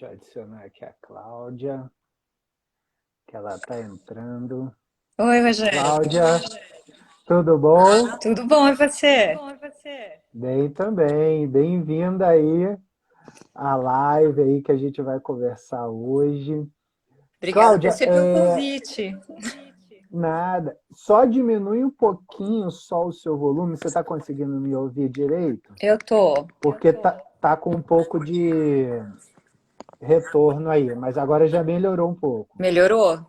Deixa eu adicionar aqui a Cláudia, que ela está entrando. Oi, Rogério. Cláudia, tudo bom? Tudo bom, e você? Bem também. Bem-vinda aí à live aí que a gente vai conversar hoje. Obrigada Cláudia, você pelo convite. nada. Só diminui um pouquinho só o seu volume. Você está conseguindo me ouvir direito? Eu tô. Porque tá com um pouco de retorno aí, mas agora já melhorou um pouco. Melhorou?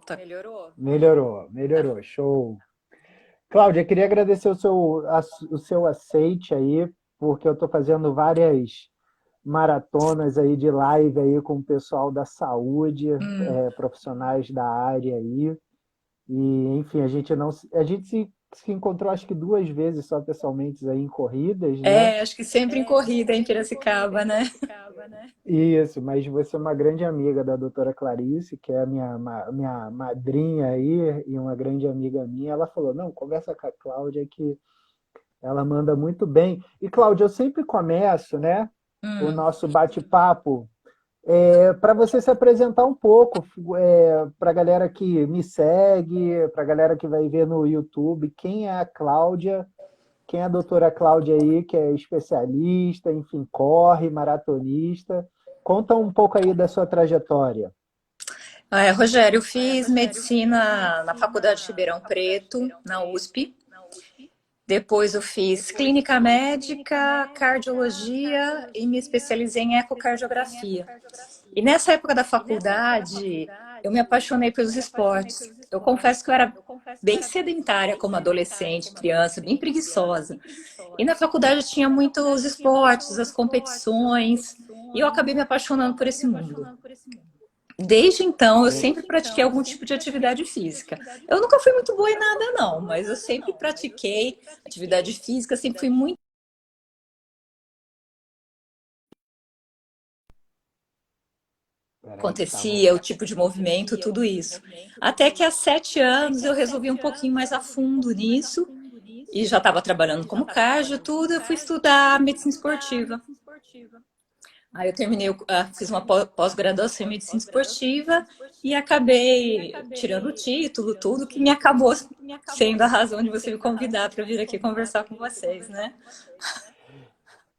Melhorou, show. Cláudia, queria agradecer o seu aceite aí, porque eu estou fazendo várias maratonas aí de live aí com o pessoal da saúde, Hum. profissionais da área aí. E, enfim, a gente não, a gente se encontrou acho que duas vezes só pessoalmente aí em corridas, né? É, acho que sempre em corrida em Piracicaba, né? Isso, mas você é uma grande amiga da doutora Clarice, que é a minha madrinha aí e uma grande amiga minha. Ela falou, não, conversa com a Cláudia que ela manda muito bem. E, Cláudia, eu sempre começo, né, o Hum. nosso bate-papo para você se apresentar um pouco, para a galera que me segue, para a galera que vai ver no YouTube, quem é a Cláudia, quem é a doutora Cláudia aí, que é especialista, enfim, corre, maratonista. Conta um pouco aí da sua trajetória. Rogério, eu fiz medicina na Faculdade de Ribeirão Preto, na USP. Depois eu fiz clínica médica, cardiologia e me especializei em ecocardiografia. E nessa época da faculdade, eu me apaixonei pelos esportes. Eu confesso que eu era bem sedentária como adolescente, criança, bem preguiçosa. E na faculdade tinha muitos esportes, as competições, e eu acabei me apaixonando por esse mundo. Desde então, eu sempre pratiquei algum tipo de atividade física. Eu nunca fui muito boa em nada, não, mas eu sempre pratiquei atividade física, sempre fui muito. Peraí que tá Acontecia, o rolando. tipo de movimento, tudo isso. Até que há 7 anos eu resolvi um pouquinho mais a fundo nisso e já estava trabalhando como cardio, tudo. Eu fui estudar medicina esportiva. Aí eu terminei, fiz uma pós-graduação em medicina esportiva e acabei tirando o título, tudo que me acabou sendo a razão de você me convidar para vir aqui conversar com vocês, né?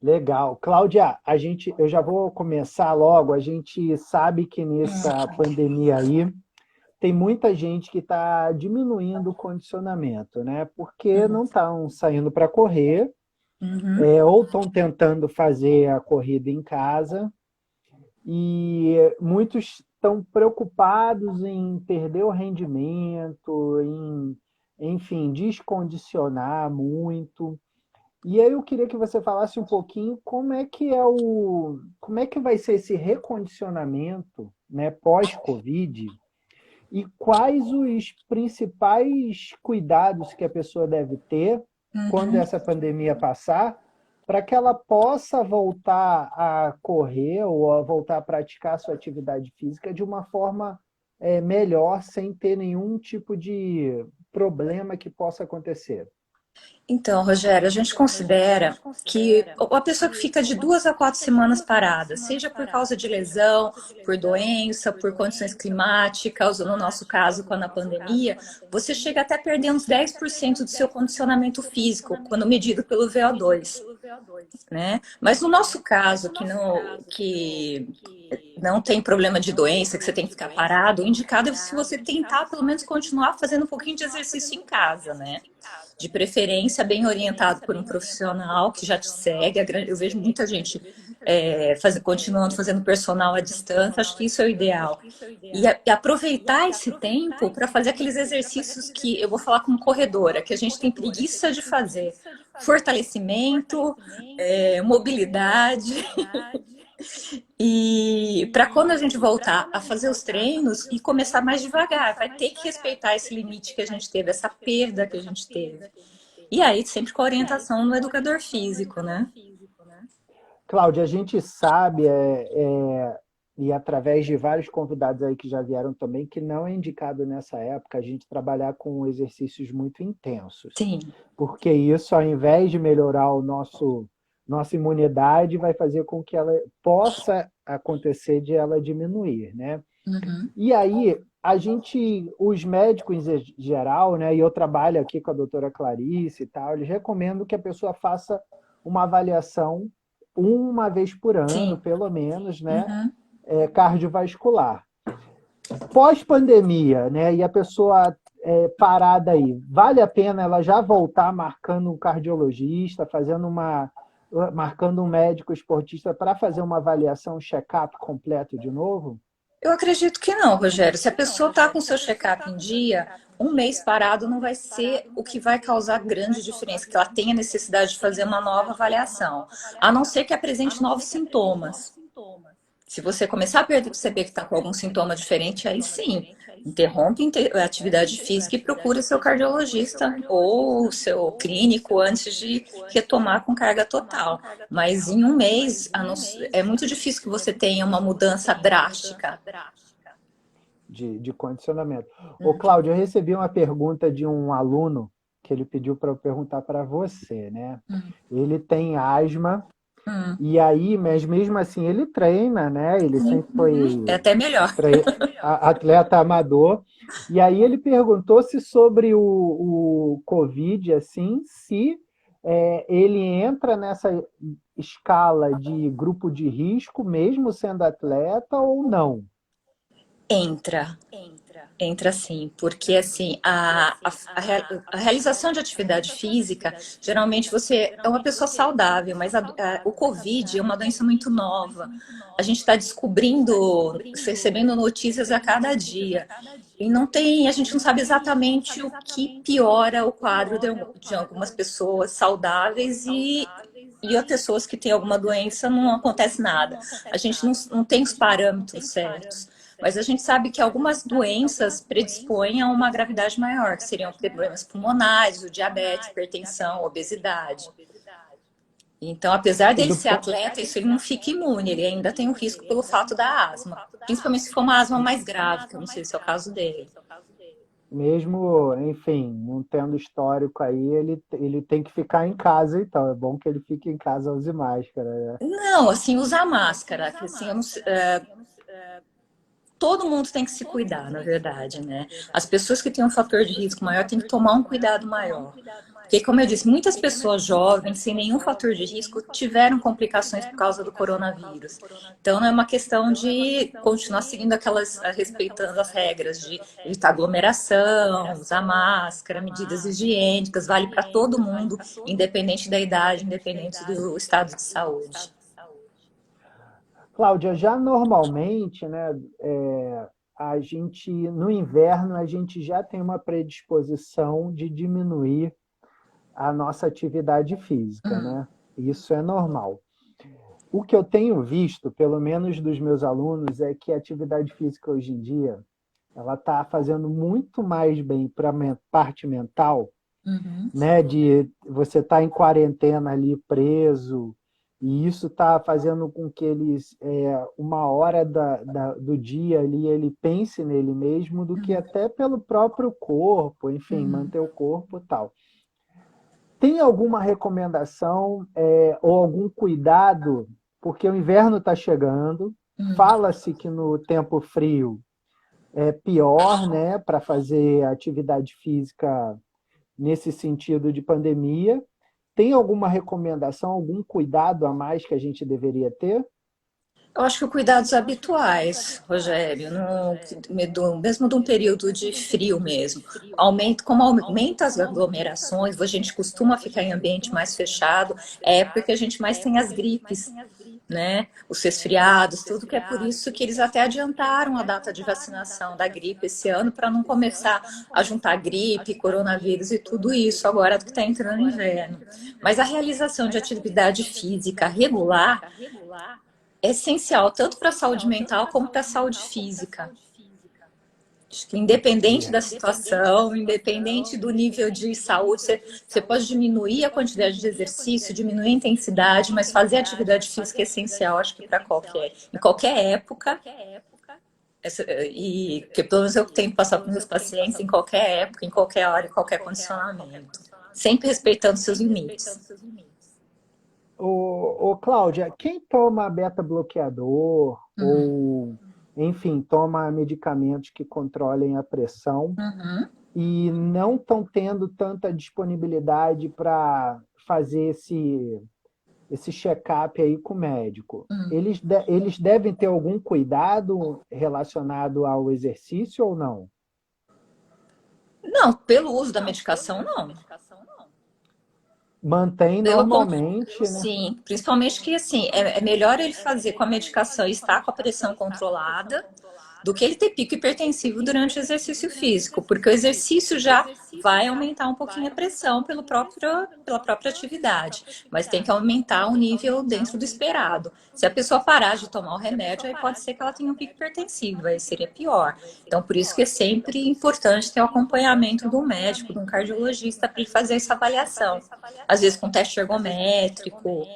Legal. Cláudia, eu já vou começar logo. A gente sabe que nessa Hum. pandemia aí tem muita gente que está diminuindo o condicionamento, né? Porque não estão saindo para correr, Uhum. ou estão tentando fazer a corrida em casa, e muitos estão preocupados em perder o rendimento, enfim, descondicionar muito. E aí eu queria que você falasse um pouquinho como é que vai ser esse recondicionamento, né, pós-Covid e quais os principais cuidados que a pessoa deve ter quando Uhum. essa pandemia passar, para que ela possa voltar a correr ou a voltar a praticar a sua atividade física de uma forma melhor, sem ter nenhum tipo de problema que possa acontecer. Então, Rogério, a gente considera que a pessoa que fica de 2 a 4 semanas parada, seja por causa de lesão, por doença, por condições climáticas, ou no nosso caso, com a pandemia, você chega até a perder uns 10% do seu condicionamento físico, quando medido pelo VO2, né? Mas no nosso caso, que não tem problema de doença, que você tem que ficar parado, o indicado é se você tentar, pelo menos, continuar fazendo um pouquinho de exercício em casa, né? De preferência bem orientado por um profissional que já te segue. Eu vejo muita gente continuando fazendo personal à distância, acho que isso é o ideal. E aproveitar esse tempo para fazer aqueles exercícios que eu vou falar como corredora, que a gente tem preguiça de fazer. Fortalecimento, mobilidade. E para quando a gente voltar a fazer os treinos e começar mais devagar, vai ter que respeitar esse limite que a gente teve, essa perda que a gente teve. E aí, sempre com a orientação do educador físico, né? Cláudia, a gente sabe, e através de vários convidados aí que já vieram também, que não é indicado nessa época a gente trabalhar com exercícios muito intensos. Sim. Porque isso, ao invés de melhorar nossa imunidade, vai fazer com que ela possa acontecer de ela diminuir, né? Uhum. E aí, os médicos em geral, né, e eu trabalho aqui com a doutora Clarice e tal, eles recomendam que a pessoa faça uma avaliação uma vez por ano, Sim. pelo menos, né, Uhum. cardiovascular. Pós-pandemia, né, e a pessoa parada aí, vale a pena ela já voltar marcando um cardiologista, marcando um médico esportista para fazer uma avaliação, um check-up completo de novo? Eu acredito que não, Rogério. Se a pessoa está com seu check-up em dia, um mês parado não vai ser o que vai causar grande diferença, que ela tenha necessidade de fazer uma nova avaliação, a não ser que apresente novos sintomas. Se você começar a perceber que está com algum sintoma diferente, aí sim, interrompe a atividade física e procure seu cardiologista ou seu clínico antes de retomar com carga total. Mas em um mês, é muito difícil que você tenha uma mudança drástica. De condicionamento. Ô, Cláudio, eu recebi uma pergunta de um aluno que ele pediu para eu perguntar para você, né? Ele tem asma, e aí, mas mesmo assim ele treina, né? Ele sempre É foi até melhor. atleta amador. E aí ele perguntou se sobre o Covid, assim, se ele entra nessa escala de grupo de risco, mesmo sendo atleta ou não. Entra. Entra sim, porque assim, a realização de atividade física, geralmente você é uma pessoa saudável, mas o Covid é uma doença muito nova. A gente está descobrindo, recebendo notícias a cada dia. E a gente não sabe exatamente o que piora o quadro de algumas pessoas saudáveis e as pessoas que têm alguma doença não acontece nada. A gente não tem os parâmetros certos. Mas a gente sabe que algumas doenças predispõem a uma gravidade maior, que seriam problemas pulmonares, o diabetes, hipertensão, obesidade. Então, apesar E dele do, ser atleta, isso ele não fica imune, ele ainda tem o risco pelo fato da asma. Principalmente se for uma asma mais grave, que eu não sei se é o caso dele. mesmo, enfim, não tendo histórico aí, ele tem que ficar em casa, então. É bom que ele fique em casa, use máscara, né? Não, assim, usar máscara, que assim, todo mundo tem que se cuidar, na verdade, né? As pessoas que têm um fator de risco maior têm que tomar um cuidado maior. Porque, como eu disse, muitas pessoas jovens, sem nenhum fator de risco, tiveram complicações por causa do coronavírus. Então, não é uma questão de continuar seguindo respeitando as regras de evitar aglomeração, usar máscara, medidas higiênicas, vale para todo mundo, independente da idade, independente do estado de saúde. Cláudia, já normalmente, né, a gente, no inverno, a gente já tem uma predisposição de diminuir a nossa atividade física, né? Isso é normal. O que eu tenho visto, pelo menos dos meus alunos, é que a atividade física hoje em dia, ela está fazendo muito mais bem para a parte mental, Uhum. né? De você estar em quarentena ali preso, e isso está fazendo com que eles, uma hora do dia ali, ele pense nele mesmo, do que até pelo próprio corpo, enfim, manter o corpo e tal. Tem alguma recomendação ou algum cuidado? Porque o inverno está chegando, fala-se que no tempo frio é pior, né, para fazer atividade física nesse sentido de pandemia. Tem alguma recomendação, algum cuidado a mais que a gente deveria ter? Eu acho que cuidados habituais, Rogério, mesmo de um período de frio mesmo. Como aumenta as aglomerações, a gente costuma ficar em ambiente mais fechado, é a época que a gente mais tem as gripes, né? Os resfriados, tudo que é por isso que eles até adiantaram a data de vacinação da gripe esse ano, para não começar a juntar gripe, coronavírus e tudo isso agora que está entrando no inverno. Mas a realização de atividade física regular é essencial, tanto para a saúde mental como para a saúde física. Acho que independente da situação, independente do nível de saúde, você pode diminuir a quantidade de exercício, diminuir a intensidade, mas fazer atividade física é essencial, acho que em qualquer época, e que pelo menos eu tenho passado para meus pacientes em qualquer época, em qualquer hora, em qualquer condicionamento, sempre respeitando seus limites. Cláudia, quem toma beta-bloqueador Uhum. ou, enfim, toma medicamentos que controlem a pressão Uhum. e não estão tendo tanta disponibilidade para fazer esse check-up aí com o médico, Uhum. eles devem ter algum cuidado relacionado ao exercício ou não? Não, pelo uso da medicação, não. Mantém Pelo normalmente, né? sim, principalmente que assim, é melhor ele fazer com a medicação e estar com a pressão controlada do que ele ter pico hipertensivo durante o exercício físico, porque o exercício já vai aumentar um pouquinho a pressão pela própria atividade, mas tem que aumentar o nível dentro do esperado. Se a pessoa parar de tomar o remédio, aí pode ser que ela tenha um pico hipertensivo, aí seria pior. Então, por isso que é sempre importante ter o acompanhamento do médico, de um cardiologista, para ele fazer essa avaliação. Às vezes com teste ergométrico,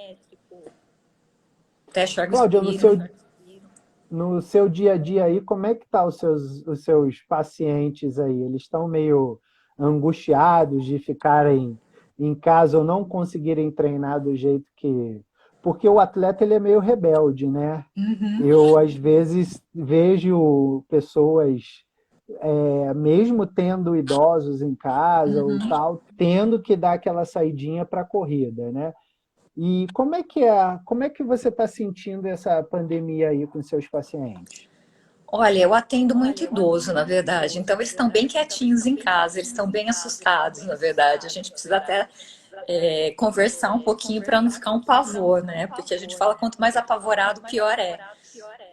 teste Cláudia, ergospiro. no seu dia a dia aí, como é que tá os seus pacientes aí? Eles estão meio angustiados de ficarem em casa ou não conseguirem treinar do jeito que... Porque o atleta ele é meio rebelde, né? Uhum. Eu, às vezes, vejo pessoas, mesmo tendo idosos em casa ou Uhum. tal, tendo que dar aquela saidinha para a corrida, né? E como é que você está sentindo essa pandemia aí com seus pacientes? Olha, eu atendo muito idoso, na verdade. Então, eles estão bem quietinhos em casa, eles estão bem assustados, na verdade. A gente precisa até conversar um pouquinho para não ficar um pavor, né? Porque a gente fala quanto mais apavorado, pior é.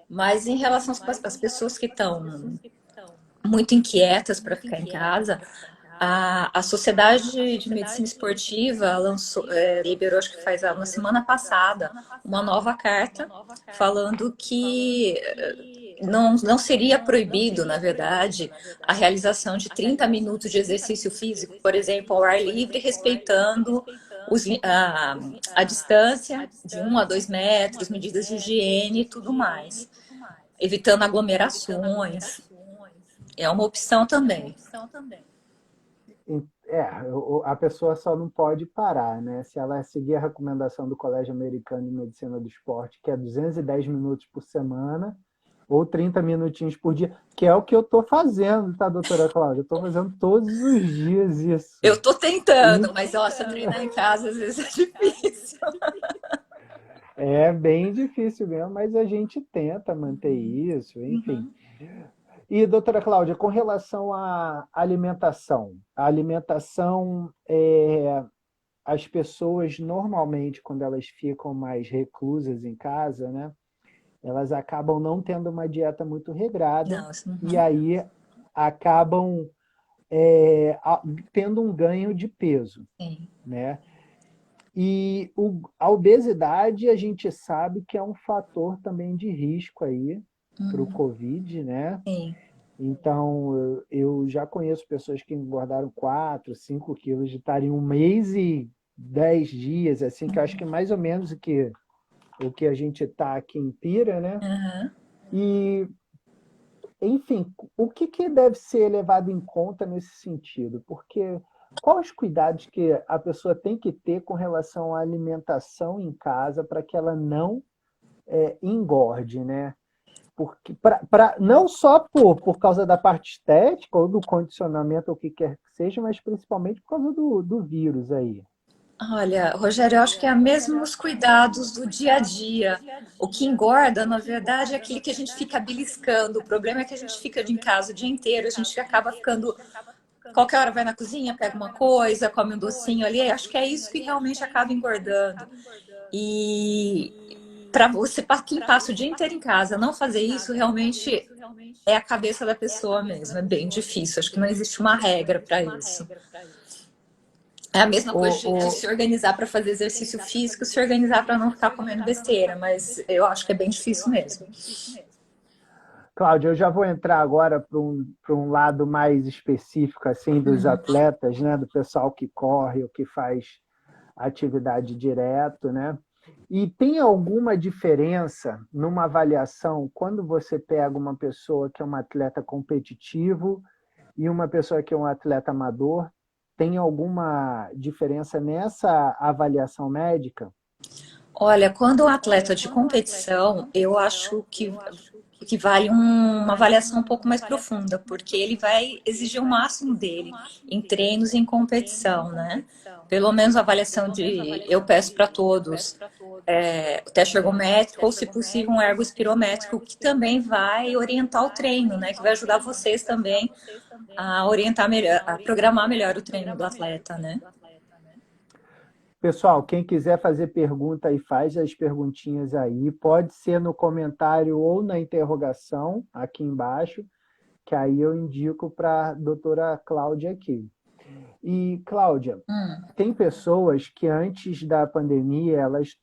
Mas em relação às pessoas que estão muito inquietas para ficar em casa, a Sociedade de Medicina Esportiva lançou, liberou, acho que faz na semana passada, uma nova carta falando que não seria proibido, na verdade, a realização de 30 minutos de exercício físico, por exemplo, ao ar livre, respeitando a distância de 1 a 2 metros, medidas de higiene e tudo mais, evitando aglomerações. É uma opção também. A pessoa só não pode parar, né? Se ela seguir a recomendação do Colégio Americano de Medicina do Esporte, que é 210 minutos por semana, ou 30 minutinhos por dia, que é o que eu estou fazendo, tá, doutora Cláudia? Eu estou fazendo todos os dias Eu isso. tô E tentando, mas nossa, treinar em casa às vezes é difícil. é bem difícil mesmo, mas a gente tenta manter isso, enfim. Uhum. E, doutora Cláudia, com relação à alimentação, as pessoas normalmente, quando elas ficam mais reclusas em casa, né, elas acabam não tendo uma dieta muito regrada Não, e uhum. aí acabam tendo um ganho de peso, Sim. né? E a obesidade a gente sabe que é um fator também de risco aí para o Uhum. Covid, né? Sim. Então, eu já conheço pessoas que engordaram 4, 5 quilos de estar em 1 mês e 10 dias, assim, que eu acho que é mais ou menos o que a gente está aqui em Pira, né? Uhum. E, enfim, o que deve ser levado em conta nesse sentido? Porque quais os cuidados que a pessoa tem que ter com relação à alimentação em casa para que ela não engorde, né? Porque não só por causa da parte estética ou do condicionamento ou o que quer que seja, mas principalmente por causa do vírus aí. Olha, Rogério, eu acho que é mesmo os cuidados do dia a dia. O que engorda, na verdade, é aquilo que a gente fica beliscando. O problema é que a gente fica em casa o dia inteiro, a gente acaba ficando. Qualquer hora vai na cozinha, pega uma coisa, come um docinho ali. Acho que é isso que realmente acaba engordando. E para você, para quem passa o dia inteiro em casa, não fazer isso realmente é a cabeça da pessoa mesmo. É bem difícil. Acho que não existe uma regra para isso. É a mesma O, coisa de o, se organizar para fazer exercício físico, se organizar para não ficar comendo besteira, mas eu acho que é bem difícil mesmo. Cláudia, eu já vou entrar agora para um lado mais específico assim dos Uhum. atletas, né, do pessoal que corre ou que faz atividade direto, né? E tem alguma diferença numa avaliação quando você pega uma pessoa que é um atleta competitivo e uma pessoa que é um atleta amador? Tem alguma diferença nessa avaliação médica? Olha, quando o atleta de competição, eu acho que vale uma avaliação um pouco mais profunda, porque ele vai exigir o máximo dele em treinos e em competição, né? Pelo menos a avaliação eu peço para todos o teste ergométrico ou, se possível, um ergo espirométrico, que também vai orientar o treino, né? Que vai ajudar vocês também a orientar melhor, a programar melhor o treino do atleta, né? Pessoal, quem quiser fazer pergunta aí, faz as perguntinhas aí. Pode ser no comentário ou na interrogação aqui embaixo, que aí eu indico para a doutora Cláudia aqui. E, Cláudia, tem pessoas que antes da pandemia elas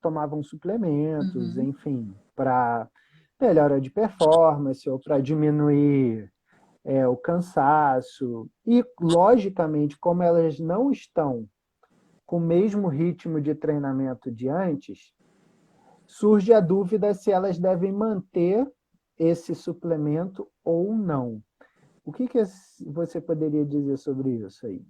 tomavam suplementos, enfim, para melhora de performance ou para diminuir o cansaço. E, logicamente, como elas não estão com o mesmo ritmo de treinamento de antes, surge a dúvida se elas devem manter esse suplemento ou não. O que você poderia dizer sobre isso aí?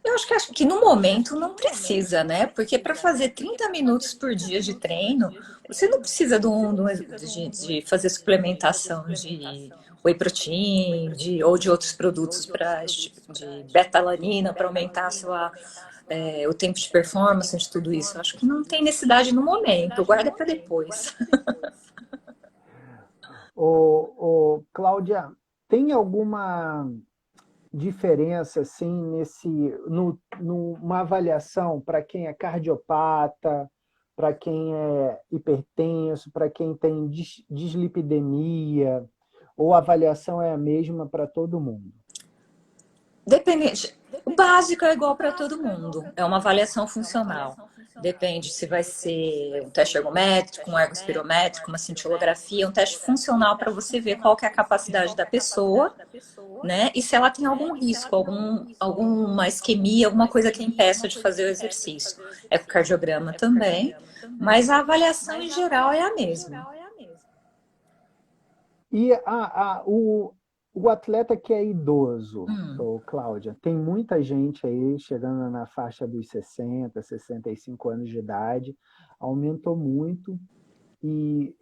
Eu acho que no momento não precisa, né? Porque para fazer 30 minutos por dia de treino, você não precisa de fazer suplementação de whey protein, ou de outros produtos de beta-alanina para aumentar o tempo de performance de tudo isso. Eu acho que não tem necessidade no momento, guarda para depois. Cláudia, tem alguma diferença assim numa avaliação para quem é cardiopata, para quem é hipertenso, para quem tem dislipidemia, ou a avaliação é a mesma para todo mundo? Depende. O básico é igual para todo mundo. É uma avaliação funcional. Depende se vai ser um teste ergométrico, um ergospirométrico, uma cintilografia, um teste funcional para você ver qual que é a capacidade da pessoa, né? E se ela tem algum risco, alguma isquemia, alguma coisa que impeça de fazer o exercício. Ecocardiograma também, mas a avaliação em geral é a mesma. E o atleta que é idoso, Cláudia, tem muita gente aí chegando na faixa dos 60, 65 anos de idade, aumentou muito e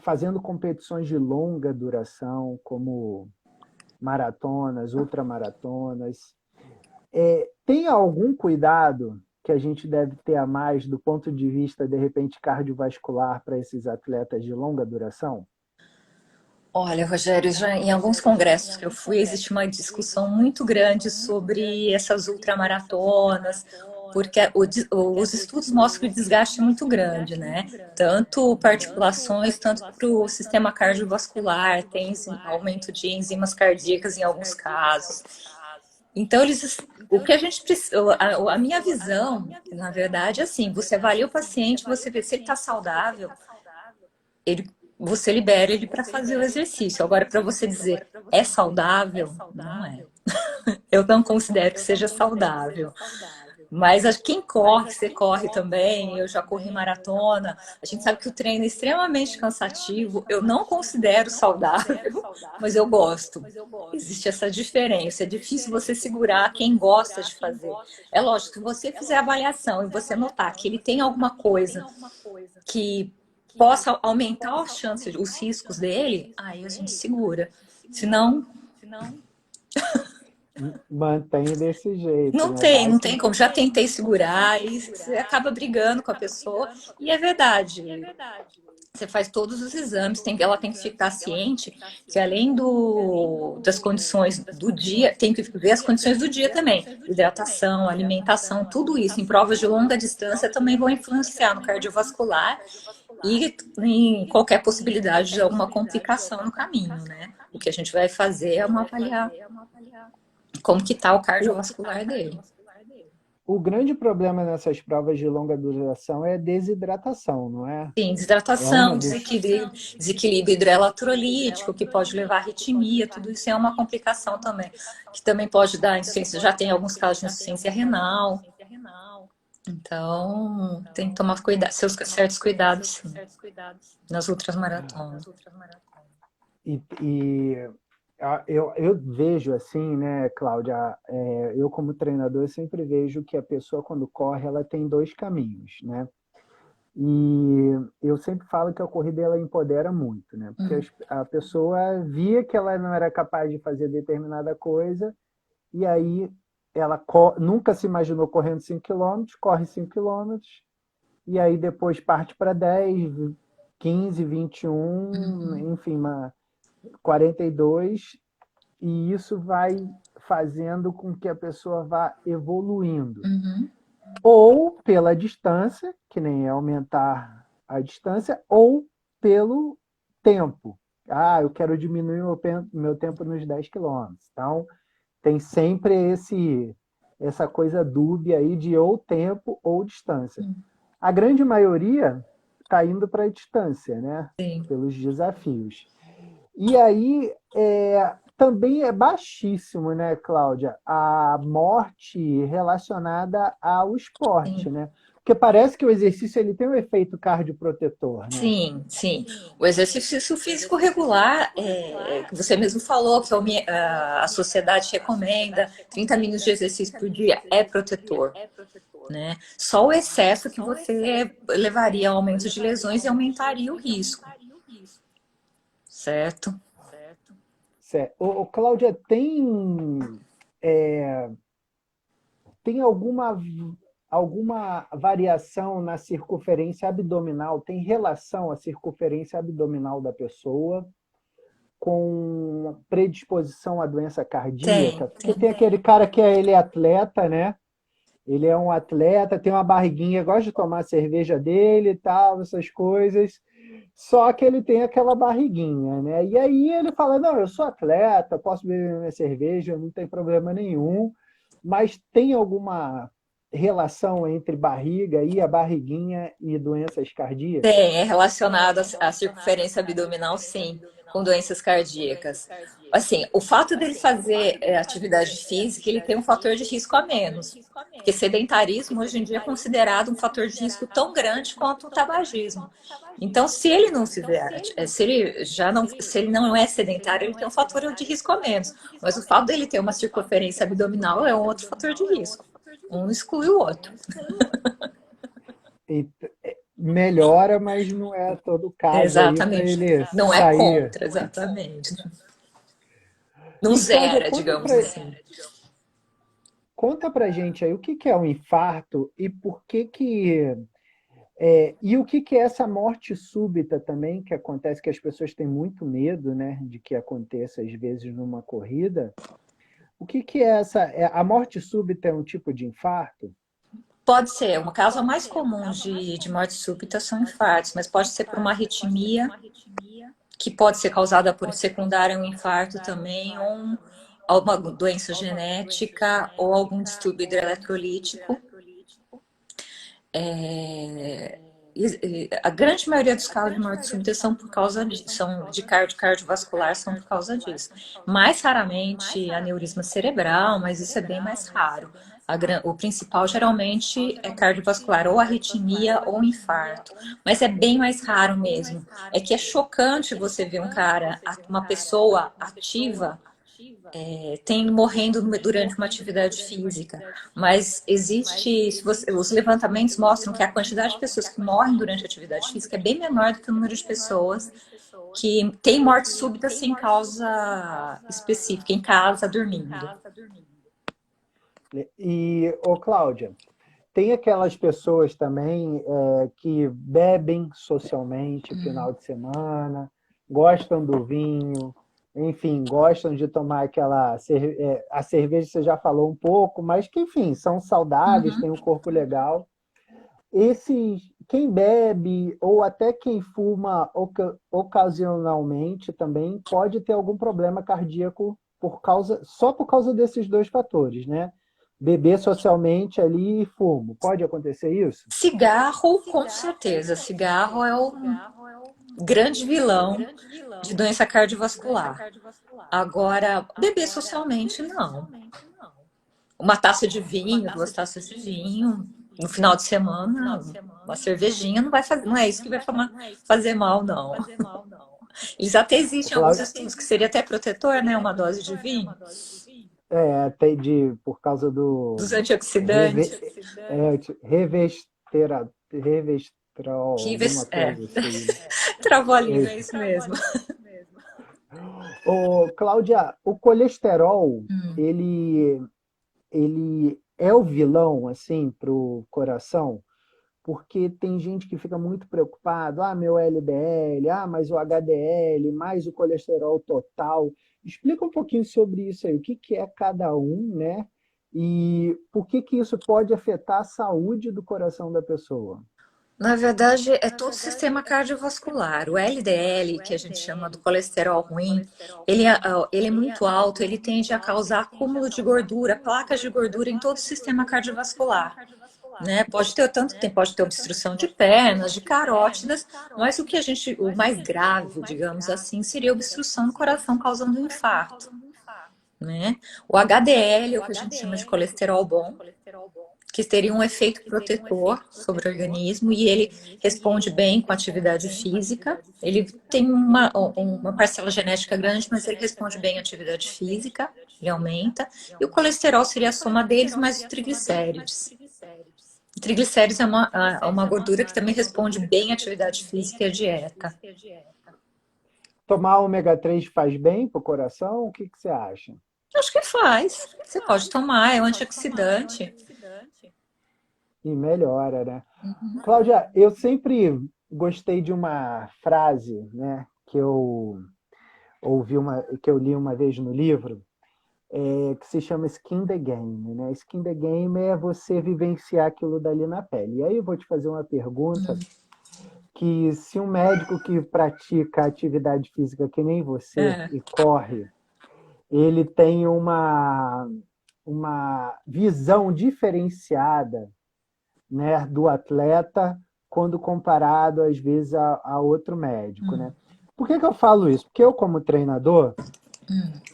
fazendo competições de longa duração, como maratonas, ultramaratonas. Tem algum cuidado que a gente deve ter a mais do ponto de vista, de repente, cardiovascular para esses atletas de longa duração? Olha, Rogério, já em alguns congressos que eu fui, existe uma discussão muito grande sobre essas ultramaratonas, porque os estudos mostram que o desgaste é muito grande, né? Tanto para articulações, tanto para o sistema cardiovascular, tem aumento de enzimas cardíacas em alguns casos. Então, o que a gente precisa, a minha visão, na verdade, é assim: você avalia o paciente, você vê se ele está saudável, você libera ele para fazer o exercício. Agora, para você dizer é saudável, não é. Eu não considero que seja saudável. Mas quem corre, você corre também, eu já corri maratona, a gente sabe que o treino é extremamente cansativo, eu não considero saudável, mas eu gosto. Existe essa diferença, é difícil você segurar quem gosta de fazer. É lógico, se você fizer a avaliação e você notar que ele tem alguma coisa que possa aumentar as chances, os riscos dele, aí a gente segura. Senão, Mantém desse jeito, não né? tem, Vai não que. tem como. Já tentei segurar e você acaba brigando com a pessoa. E é verdade. Você faz todos os exames, ela tem que ficar ciente que além das condições do dia, tem que ver as condições do dia também. Hidratação, alimentação, tudo isso em provas de longa distância também vão influenciar no cardiovascular e em qualquer possibilidade de alguma complicação no caminho, né? O que a gente vai fazer é avaliar como que tá o O, cardiovascular dele. o grande problema nessas provas de longa duração é a desidratação, não é? Sim, É desidratação, uma dos. desequilíbrio hidroeletrolítico, que pode levar à arritmia, tudo isso é uma complicação também, que também pode dar insuficiência, já tem alguns casos de insuficiência renal, então tem que tomar certos cuidados, sim, nas outras maratonas. E eu vejo assim, né, Cláudia? Eu como treinador eu sempre vejo que a pessoa quando corre ela tem dois caminhos, né? E eu sempre falo que a corrida ela empodera muito, né? Porque a pessoa via que ela não era capaz de fazer determinada coisa e aí ela nunca se imaginou correndo 5 km, corre 5 km e aí depois parte para 10, 15, 21, enfim, 42, e isso vai fazendo com que a pessoa vá evoluindo. Uhum. Ou pela distância, que nem é aumentar a distância, ou pelo tempo. Ah, eu quero diminuir meu tempo nos 10 km. Então, tem sempre essa coisa dúbia aí de ou tempo ou distância. A grande maioria está indo para a distância, né? Sim. Pelos desafios. E aí, também é baixíssimo, né, Cláudia, a morte relacionada ao esporte, Sim. né? Porque parece que o exercício ele tem um efeito cardioprotetor, né? Sim, sim. O exercício físico regular, que você mesmo falou, que a sociedade recomenda, 30 minutos de exercício por dia é protetor, né? Só o excesso que você levaria a aumento de lesões e aumentaria o risco, certo? Certo. Cláudia, tem alguma variação na circunferência abdominal? Tem relação a circunferência abdominal da pessoa com predisposição à doença Tem, cardíaca? Porque tem. tem aquele cara que ele é atleta, né? Ele é um atleta, tem uma barriguinha, gosta de tomar a cerveja dele e tal, essas coisas. Só que ele tem aquela barriguinha, né? E aí ele fala: não, eu sou atleta, posso beber minha cerveja, não tem problema nenhum. Mas tem alguma relação entre barriga e a barriguinha e doenças cardíacas? Tem, é relacionado à circunferência abdominal, sim, com doenças cardíacas. Assim, o fato dele fazer atividade física, ele tem um fator de risco a menos. Porque sedentarismo hoje em dia é considerado um fator de risco tão grande quanto o tabagismo. Então, se ele não fizer, se ele não é sedentário, ele tem um fator de risco a menos. Mas o fato dele ter uma circunferência abdominal é um outro fator de risco. Um não exclui o outro. E melhora, mas não é todo o caso aí para Exatamente. ele Não é sair. contra, exatamente. Não E Cláudia, zera, conta digamos para assim. conta pra gente aí o que é um infarto e por que e o que é essa morte súbita também, que acontece, que as pessoas têm muito medo, né, de que aconteça às vezes numa corrida. O que é essa? A morte súbita é um tipo de infarto? Pode ser, uma causa mais comum de morte súbita são infartos, mas pode ser por uma arritmia, que pode ser causada por secundária a um infarto também, ou alguma doença genética, ou algum distúrbio hidroeletrolítico. A grande maioria dos casos de morte súbita são por causa são de cardiovascular, são por causa disso. Mais raramente aneurisma cerebral, mas isso é bem mais raro. O principal geralmente é cardiovascular, ou arritmia ou infarto, mas é bem mais raro mesmo. É que é chocante você ver uma pessoa ativa tem morrendo durante uma atividade física, mas existe, os levantamentos mostram que a quantidade de pessoas que morrem durante a atividade física é bem menor do que o número de pessoas que têm morte súbita sem causa específica, em casa, dormindo. E, Cláudia, tem aquelas pessoas também que bebem socialmente final de semana, gostam do vinho, enfim, gostam de tomar a cerveja você já falou um pouco, mas que, enfim, são saudáveis, têm um corpo legal. Quem bebe ou até quem fuma ocasionalmente também pode ter algum problema cardíaco só por causa desses dois fatores, né? Beber socialmente ali e fumo. Pode acontecer isso? Cigarro, com certeza. Cigarro é um grande vilão de doença cardiovascular. Agora, beber socialmente, não. Uma taça de vinho, 2 taças de vinho, no final de semana, uma cervejinha não vai fazer, não é isso que vai fazer mal, não. Eles até existem alguns Cláudio, estudos que seria até protetor, né? Uma dose de vinho, por causa do dos antioxidantes. revestera, colesterol, alguma É, coisa assim, né? travou a língua, É. é isso mesmo. Ô, Cláudia, o colesterol, Hum. ele é o vilão, assim, para o coração? Porque tem gente que fica muito preocupado, meu LDL, mas o HDL, mais o colesterol total. Explica um pouquinho sobre isso aí, o que que é cada um, né? E por que que isso pode afetar a saúde do coração da pessoa? Na verdade, é todo o sistema cardiovascular. O LDL, que a gente chama do colesterol ruim, ele é muito alto, ele tende a causar acúmulo de gordura, placas de gordura em todo o sistema cardiovascular. Né? Pode ter tanto tempo, pode ter obstrução de pernas, de carótidas, mas o mais grave, digamos assim, seria a obstrução do coração causando um infarto, né? O HDL, o que a gente chama de colesterol bom, que teria um efeito protetor sobre o organismo e ele responde bem com atividade física. Ele tem uma parcela genética grande, mas ele responde bem à atividade física, ele aumenta. E o colesterol seria a soma deles, mais os triglicérides. Triglicéridos é uma gordura que também responde bem à atividade física e à dieta. Tomar ômega 3 faz bem para o coração? O que que você acha? Acho que faz. Você pode tomar, é um antioxidante. E melhora, né? Uhum. Cláudia, eu sempre gostei de uma frase, né, que eu li uma vez no livro, que se chama Skin the Game, né? Skin the Game é você vivenciar aquilo dali na pele. E aí eu vou te fazer uma pergunta que se um médico que pratica atividade física que nem você É. e corre, ele tem uma visão diferenciada, né, do atleta quando comparado, às vezes, a outro médico, né? Por que que eu falo isso? Porque eu, como treinador,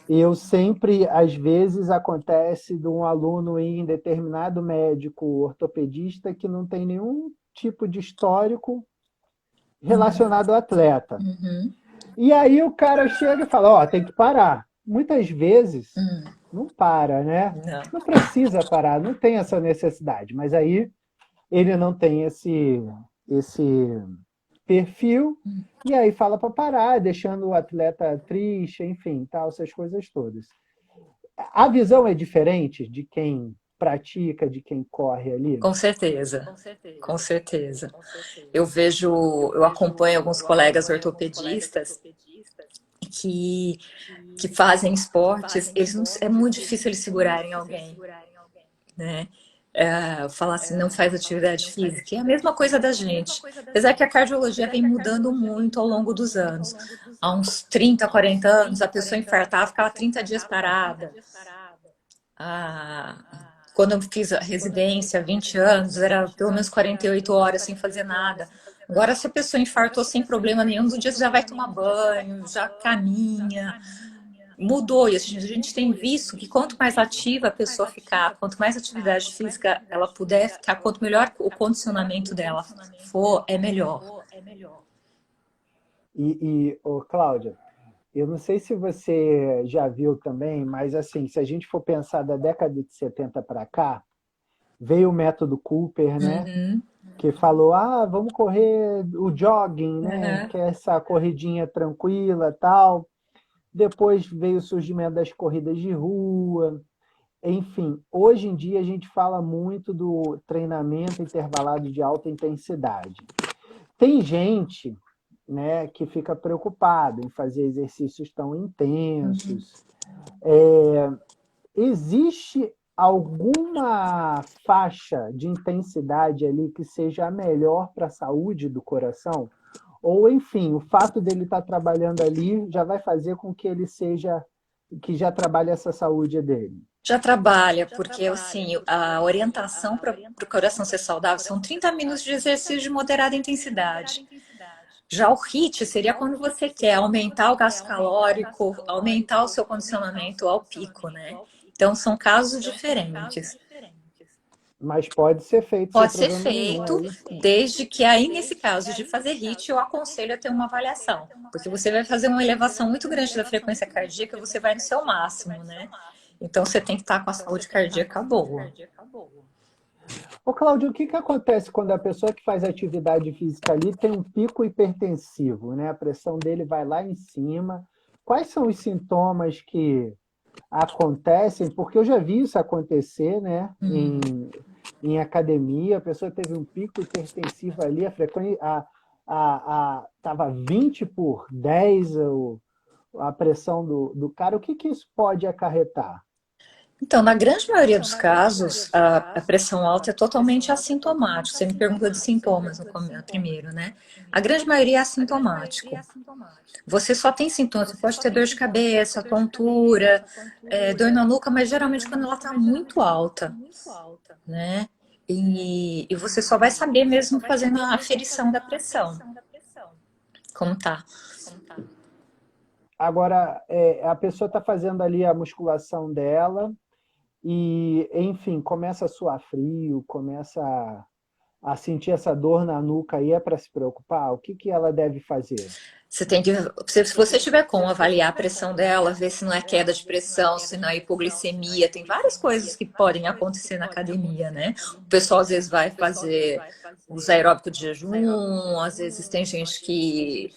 eu sempre, às vezes, acontece de um aluno ir em determinado médico ortopedista que não tem nenhum tipo de histórico relacionado ao atleta. Uhum. E aí o cara chega e fala, tem que parar. Muitas vezes não para, né? Não. Não precisa parar, não tem essa necessidade. Mas aí ele não tem esse perfil e aí fala para parar, deixando o atleta triste, enfim, tal, essas coisas todas. A visão é diferente de quem pratica, de quem corre ali? Com certeza. Com certeza. Eu acompanho alguns colegas ortopedistas que, que fazem esportes, é muito difícil eles segurarem alguém, né? Falar assim, não faz atividade física. É a mesma coisa da gente. Apesar que a cardiologia vem mudando muito ao longo dos anos. Há uns 30, 40 anos, a pessoa infartava, ficava 30 dias parada. Ah, quando eu fiz a residência, 20 anos, era pelo menos 48 horas sem fazer nada. Agora, se a pessoa infartou sem problema nenhum, no dia já vai tomar banho, já caminha. Mudou, e a gente tem visto que quanto mais ativa a pessoa ficar, quanto mais atividade física ela puder ficar, quanto melhor o condicionamento dela for, é melhor. Cláudia, eu não sei se você já viu também, mas assim, se a gente for pensar da década de 70 para cá, veio o método Cooper, né? Uhum, Que falou, vamos correr o jogging, né? uhum. Que é essa corridinha tranquila, tal. Depois veio o surgimento das corridas de rua. Enfim, hoje em dia a gente fala muito do treinamento intervalado de alta intensidade. Tem gente, né, que fica preocupado em fazer exercícios tão intensos. Existe alguma faixa de intensidade ali que seja a melhor para a saúde do coração? Ou, enfim, o fato dele estar trabalhando ali já vai fazer com que ele seja, que já trabalhe essa saúde dele? Já trabalha, porque assim, a orientação para o coração ser saudável são 30 minutos de exercício de moderada intensidade. Já o HIIT seria quando você quer aumentar o gasto calórico, aumentar o seu condicionamento ao pico, né? Então, são casos diferentes. Mas pode ser feito sem Pode ser problema nenhum, é feito, isso? desde que aí, nesse caso de fazer HIIT, eu aconselho a ter uma avaliação, porque você vai fazer uma elevação muito grande da frequência cardíaca, você vai no seu máximo, né? Então, você tem que estar com a saúde cardíaca boa. Ô, Cláudio, o que que acontece quando a pessoa que faz atividade física ali tem um pico hipertensivo, né? A pressão dele vai lá em cima. Quais são os sintomas que acontecem? Porque eu já vi isso acontecer, né? Em academia, a pessoa teve um pico hipertensivo ali, a frequência tava 20/10 a pressão do cara. O que que isso pode acarretar? Então, na grande maioria dos casos, a pressão alta é totalmente assintomática. Você me perguntou de sintomas primeiro, né? A grande maioria é assintomático. Você só tem sintomas, você pode ter dor de cabeça, tontura, dor na nuca, mas geralmente quando ela está muito alta, né? E você só vai saber mesmo fazendo a aferição da pressão, como tá. Agora, a pessoa está fazendo ali a musculação dela e, enfim, começa a suar frio, começa a sentir essa dor na nuca aí, é para se preocupar? O que que ela deve fazer? Você tem que, se você tiver como avaliar a pressão dela, ver se não é queda de pressão, se não é hipoglicemia, tem várias coisas que podem acontecer na academia, né? O pessoal às vezes vai fazer os aeróbicos de jejum, às vezes tem gente que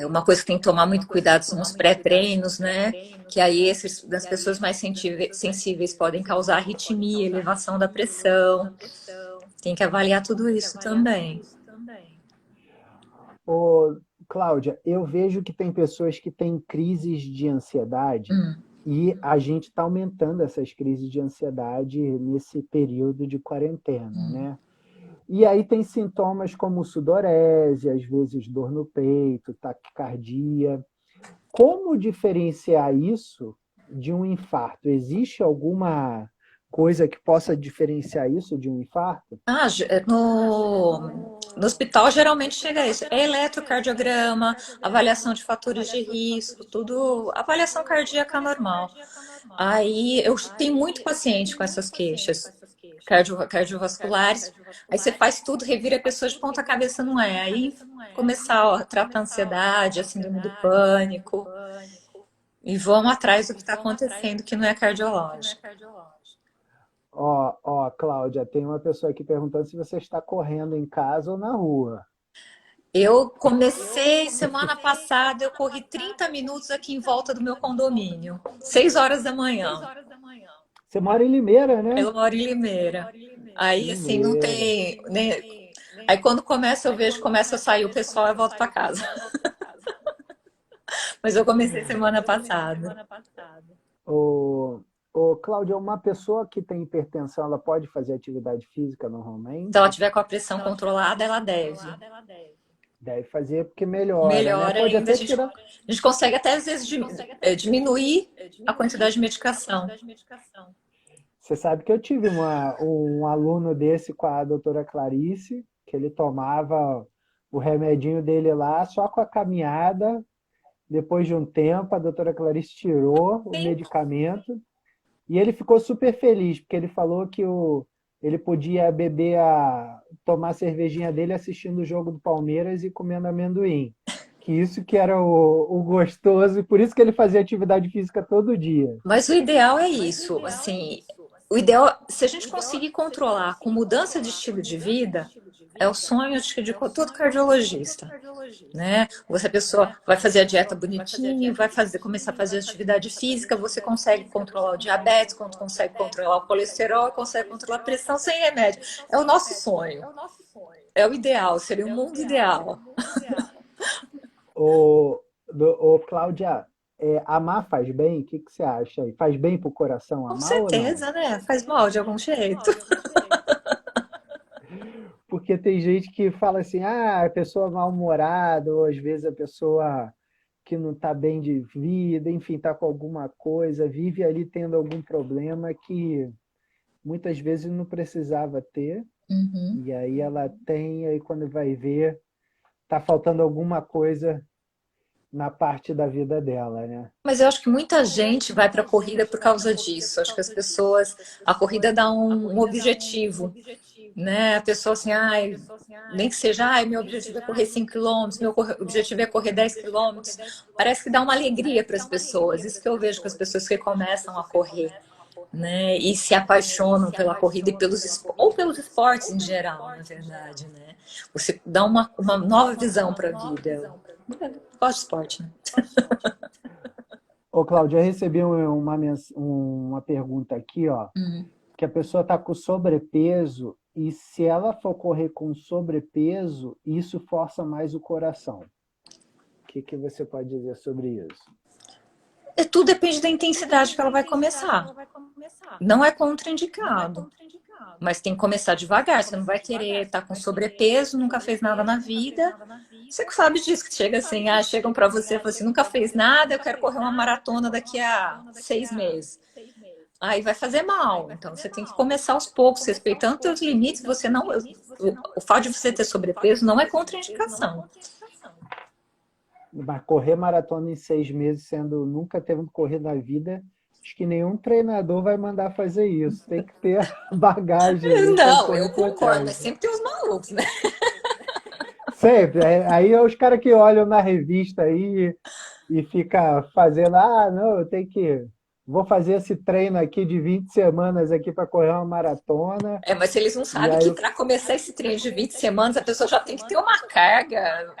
uma coisa que tem que tomar muito cuidado são os pré-treinos, né? Que aí esses das pessoas mais sensíveis podem causar arritmia, elevação da pressão. Tem que avaliar tudo isso também. Ô, Cláudia, eu vejo que tem pessoas que têm crises de ansiedade Hum. e a gente está aumentando essas crises de ansiedade nesse período de quarentena, né? E aí tem sintomas como sudorese, às vezes dor no peito, taquicardia. Como diferenciar isso de um infarto? Existe alguma coisa que possa diferenciar isso de um infarto? No hospital geralmente chega isso. É eletrocardiograma, avaliação de fatores de risco, tudo, avaliação cardíaca normal. Aí eu tenho muito paciente com essas queixas cardiovasculares. Aí você faz tudo, revira a pessoa de ponta cabeça, não é? Aí começar a tratar a ansiedade, a síndrome do pânico, e vamos atrás do que está acontecendo, que não é cardiológico. Cláudia, tem uma pessoa aqui perguntando se você está correndo em casa ou na rua. Eu comecei semana passada, eu corri 30 minutos aqui em volta do meu condomínio, 6 horas da manhã. Você mora em Limeira, né? Eu moro em Limeira. Aí, assim, não Limeira. tem. Aí, quando começa, eu vejo, começa a sair o pessoal e volto para casa. Mas eu comecei semana passada. Cláudia, uma pessoa que tem hipertensão, ela pode fazer atividade física Se ela normalmente? tiver com a pressão controlada, ela deve. Deve fazer porque melhora, né? Melhor Pode ainda, até tirar. a gente consegue até, às vezes, diminuir a quantidade de medicação. Você sabe que eu tive um aluno desse com a doutora Clarice, que ele tomava o remedinho dele lá só com a caminhada. Depois de um tempo, a doutora Clarice tirou o Sim. medicamento e ele ficou super feliz, porque ele falou que ele podia tomar a cervejinha dele assistindo o jogo do Palmeiras e comendo amendoim. Que isso que era o gostoso, e por isso que ele fazia atividade física todo dia. Mas o ideal é isso, assim, o ideal, se a gente conseguir controlar com mudança de estilo de vida, é o sonho de todo cardiologista, né? Você, a pessoa vai fazer a dieta bonitinha, começar a fazer atividade física, você consegue controlar o diabetes, consegue controlar o colesterol, consegue controlar a pressão sem remédio. É o nosso sonho, é o ideal, seria o mundo ideal. Cláudia, amar faz bem? O que que você acha aí? Faz bem pro coração Com amar ou não? certeza, né? Faz mal de algum jeito. Porque tem gente que fala assim, a pessoa mal-humorada, ou às vezes a pessoa que não está bem de vida, enfim, está com alguma coisa, vive ali tendo algum problema que muitas vezes não precisava ter, Uhum. e aí ela tem, aí quando vai ver, está faltando alguma coisa na parte da vida dela, né? Mas eu acho que muita gente vai para a corrida por causa disso. Acho que as pessoas, a corrida dá um objetivo, né? A pessoa assim, ai, nem que seja, ai, meu objetivo é correr 5 quilômetros, objetivo é correr 10 quilômetros. Parece que dá uma alegria para as pessoas. Isso que eu vejo com as pessoas que começam a correr. né? E se apaixonam pela corrida e ou pelos esportes em geral, na verdade, né? Você dá uma nova visão para a vida. Eu gosto de esporte, né? Ô, Cláudia, eu recebi uma pergunta aqui, ó, que a pessoa está com sobrepeso e se ela for correr com sobrepeso, isso força mais o coração. O que você pode dizer sobre isso? Tudo depende da intensidade que ela vai começar. Não é contraindicado, mas tem que começar devagar. Você não vai querer estar com sobrepeso, nunca fez nada na vida. Você que sabe disso, que chega assim, chegam para você e falam assim, nunca fez nada, eu quero correr uma maratona daqui a 6 meses. Aí vai fazer mal. Então você tem que começar aos poucos, respeitando os seus limites. Você não, o fato de você ter sobrepeso não é contraindicação. Mas correr maratona em 6 meses, sendo nunca tendo corrido na vida, acho que nenhum treinador vai mandar fazer isso. Tem que ter bagagem. Não, eu concordo, mas sempre tem os malucos, né? Sempre. Aí é os caras que olham na revista aí e fica fazendo, não, eu tenho que. Vou fazer esse treino aqui de 20 semanas aqui para correr uma maratona. Mas se eles não sabem que para começar esse treino de 20 semanas, a pessoa já tem que ter uma carga.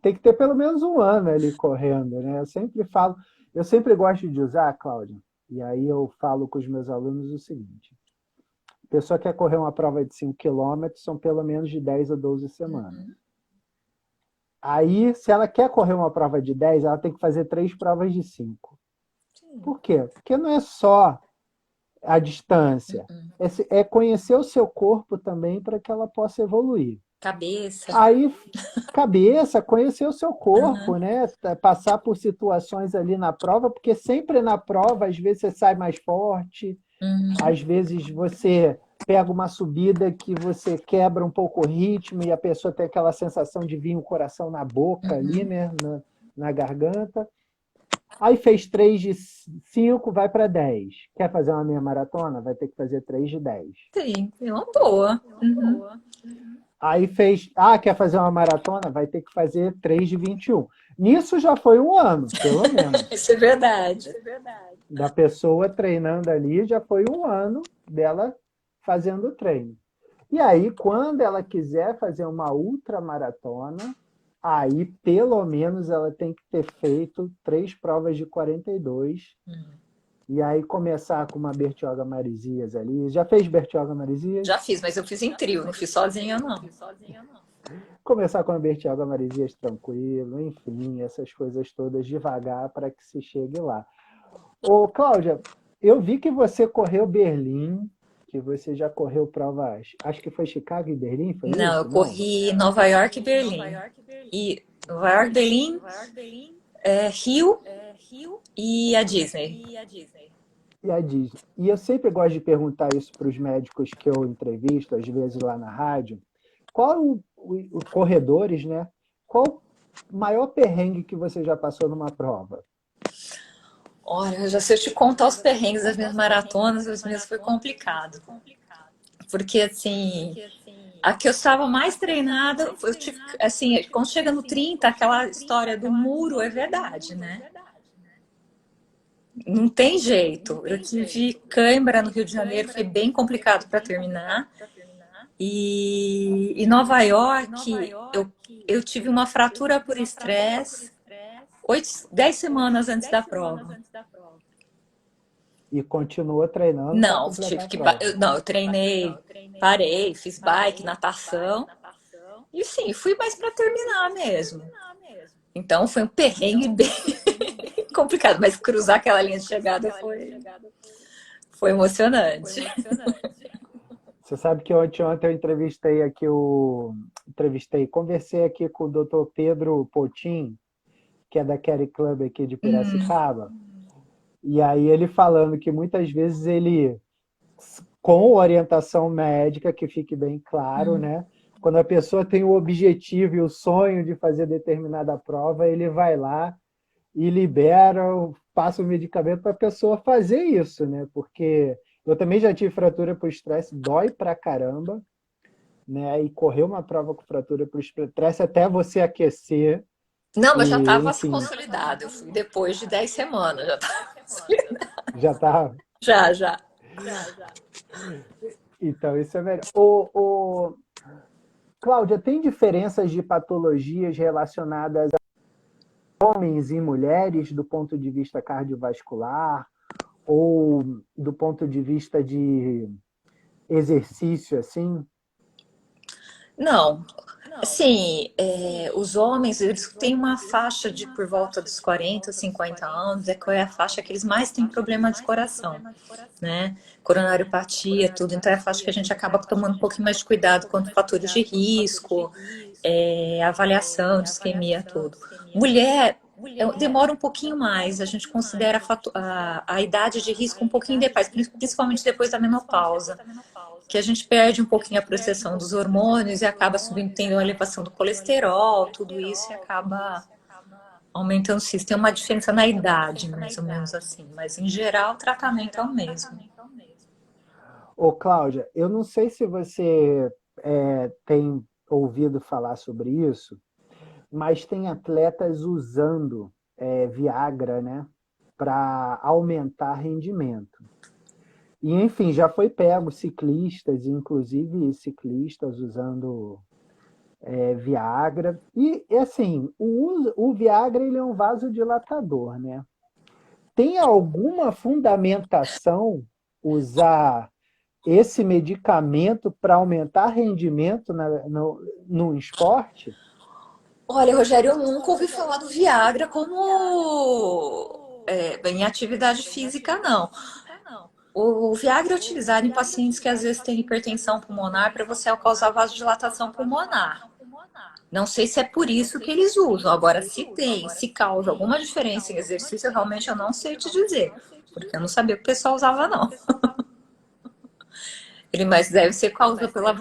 Tem que ter pelo menos um ano ali correndo, né? Eu sempre gosto de usar, Cláudia, e aí eu falo com os meus alunos o seguinte: a pessoa quer correr uma prova de 5 quilômetros, são pelo menos de 10 a 12 semanas. Aí, se ela quer correr uma prova de 10, ela tem que fazer 3 provas de 5. Por quê? Porque não é só a distância, é conhecer o seu corpo também para que ela possa evoluir. Aí, conhecer o seu corpo, né? Passar por situações ali na prova, porque sempre na prova, às vezes você sai mais forte, às vezes você pega uma subida que você quebra um pouco o ritmo e a pessoa tem aquela sensação de vir o coração na boca ali, né? Na garganta. Aí fez 3 de 5, vai para 10. Quer fazer uma meia maratona? Vai ter que fazer 3 de 10. Sim, é uma boa. Aí fez, quer fazer uma maratona? Vai ter que fazer 3 de 21. Nisso já foi um ano, pelo menos. Isso é verdade. Da pessoa treinando ali, já foi um ano dela fazendo o treino. E aí, quando ela quiser fazer uma ultramaratona, aí pelo menos ela tem que ter feito 3 provas de 42. E aí começar com uma Bertioga Maresias ali. Já fez Bertioga Maresias? Já fiz, mas eu fiz em trio, não fiz sozinha, não. Começar com a Bertioga Maresias tranquilo, enfim, essas coisas todas devagar para que se chegue lá. Ô, Cláudia, eu vi que você correu Berlim, que você já correu provas, acho que foi Chicago e Berlim, foi isso? Não, eu corri Nova York e Berlim. E Nova York, Berlim, Rio e a Disney. E a Disney. E eu sempre gosto de perguntar isso para os médicos que eu entrevisto, às vezes lá na rádio. Qual os corredores, né? Qual o maior perrengue que você já passou numa prova? Olha, se eu te contar os perrengues das minhas maratonas, as minhas foi complicado. Porque, assim, a que eu estava mais treinada, eu tive, assim, quando chega no 30, aquela história do muro é verdade, né? Não tem jeito. Eu tive cãibra no Rio de Janeiro, foi bem complicado para terminar. E Nova York, eu tive uma fratura por estresse 10 semanas antes da prova. E continuou treinando? Não, eu treinei, parei, fiz bike, natação. E sim, fui mais para terminar mesmo. Então foi um perrengue bem complicado, mas cruzar aquela linha de chegada foi emocionante. Você sabe que ontem eu conversei aqui com o Dr. Pedro Potin, que é da Kelly Club aqui de Piracicaba. E aí ele falando que muitas vezes ele, com orientação médica, que fique bem claro, né? Quando a pessoa tem o objetivo e o sonho de fazer determinada prova, ele vai lá e libera, passa o medicamento para a pessoa fazer isso, né? Porque eu também já tive fratura por estresse, dói pra caramba, né? E correr uma prova com fratura por estresse até você aquecer. Não, mas já estava consolidado. Eu fui depois de 10 semanas, já estava consolidado. Já estava. Já, já. Então, isso é melhor. Cláudia, tem diferenças de patologias relacionadas a homens e mulheres do ponto de vista cardiovascular ou do ponto de vista de exercício, assim? Não, assim, os homens, eles têm uma faixa de por volta dos 40, 50 anos, é que é a faixa que eles mais têm problema de coração, né? Coronariopatia, tudo. Então é a faixa que a gente acaba tomando um pouquinho mais de cuidado quanto a fatores de risco, avaliação de isquemia, tudo. Mulher, demora um pouquinho mais, a gente considera a idade de risco um pouquinho depois, principalmente depois da menopausa, que a gente perde um pouquinho a processão dos hormônios e acaba subindo, tendo uma elevação do colesterol, tudo isso, e acaba aumentando o cis. Tem uma diferença na idade, mais ou menos assim, mas em geral o tratamento é o mesmo. Ô, Cláudia, eu não sei se você tem ouvido falar sobre isso, mas tem atletas usando Viagra, né, para aumentar rendimento. E, enfim, já foi pego ciclistas, inclusive ciclistas usando Viagra. E, assim, o Viagra ele é um vasodilatador, né? Tem alguma fundamentação usar esse medicamento para aumentar rendimento no esporte? Olha, Rogério, eu nunca ouvi falar do Viagra como em atividade física, não. O Viagra é utilizado em pacientes que às vezes têm hipertensão pulmonar para você causar vasodilatação pulmonar. Não sei se é por isso que eles usam. Agora, se tem, se causa alguma diferença em exercício, realmente eu não sei te dizer. Porque eu não sabia que o pessoal usava, não. Mas deve ser causa pela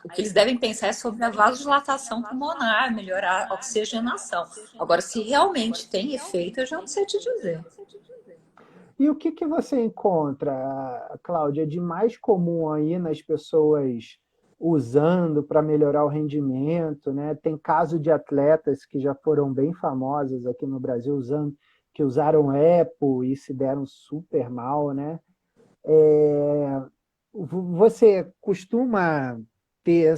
o que eles devem pensar é sobre a vasodilatação pulmonar, melhorar a oxigenação. Agora, se realmente tem efeito, eu já não sei te dizer. E o que você encontra, Cláudia, de mais comum aí nas pessoas usando para melhorar o rendimento, né? Tem caso de atletas que já foram bem famosos aqui no Brasil que usaram EPO e se deram super mal, né? Você costuma ter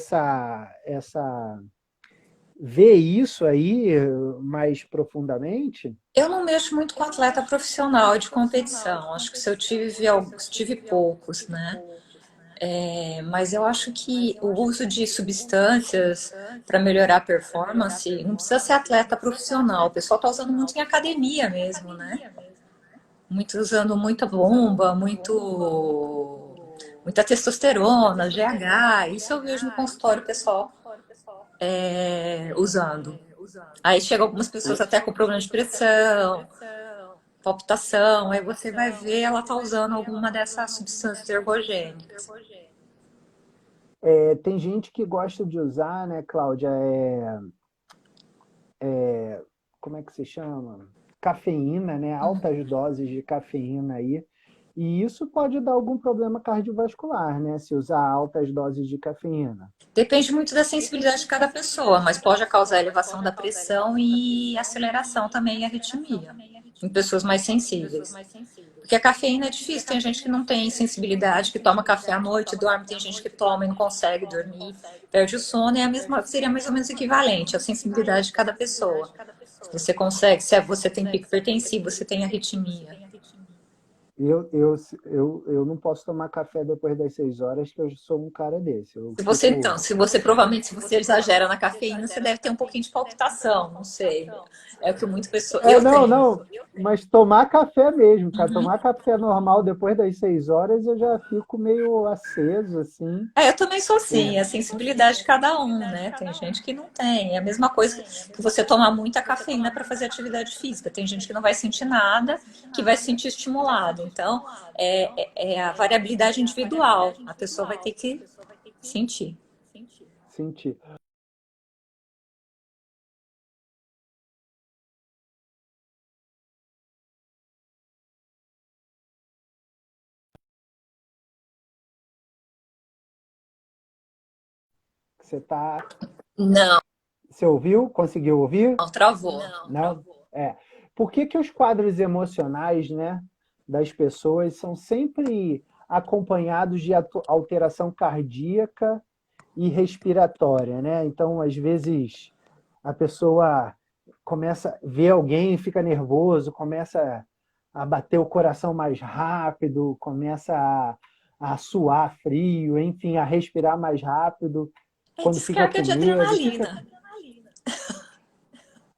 ver isso aí mais profundamente? Eu não mexo muito com atleta profissional de competição. Acho que se eu tive alguns, tive poucos, né? Mas eu acho que o uso de substâncias para melhorar a performance não precisa ser atleta profissional. O pessoal está usando muito em academia mesmo, né? Muito usando muita bomba, muita testosterona, GH. Isso eu vejo no consultório o pessoal usando. Aí chega algumas pessoas até com problema de pressão, palpitação. Aí você vai ver ela tá usando alguma dessas substâncias ergogênicas. Tem gente que gosta de usar, né, Cláudia, como é que se chama? Cafeína, né? Altas doses de cafeína aí. E isso pode dar algum problema cardiovascular, né? Se usar altas doses de cafeína. Depende muito da sensibilidade de cada pessoa, mas pode causar elevação da pressão e aceleração também e arritmia em pessoas mais sensíveis. Porque a cafeína é difícil, tem gente que não tem sensibilidade, que toma café à noite, dorme, tem gente que toma e não consegue dormir, perde o sono, e seria mais ou menos equivalente à sensibilidade de cada pessoa. Você consegue, se você tem pico hipertensivo, você tem arritmia. Eu não posso tomar café depois das 6 horas, que eu sou um cara desse. Eu Se você, fico. então, se você provavelmente, se você exagera na cafeína, você deve ter um pouquinho de palpitação, não sei. É o que muita pessoa. Eu Não, tenho. não, mas tomar café mesmo, cara. Tomar café normal depois das 6 horas eu já fico meio aceso, assim. Eu também sou assim, é a sensibilidade de cada um, né? Tem gente que não tem. É a mesma coisa que você tomar muita cafeína para fazer atividade física. Tem gente que não vai sentir nada, que vai se sentir estimulado. Então, é a variabilidade individual. A pessoa vai ter que sentir. Sentir. Você tá. Não, Você ouviu? Conseguiu ouvir? travou. Não? É. Por que os quadros emocionais, né, das pessoas são sempre acompanhados de alteração cardíaca e respiratória, né? Então, às vezes, a pessoa começa a ver alguém, fica nervoso, começa a bater o coração mais rápido, começa a suar frio, enfim, a respirar mais rápido, É quando fica descarga com de medo, fica... adrenalina.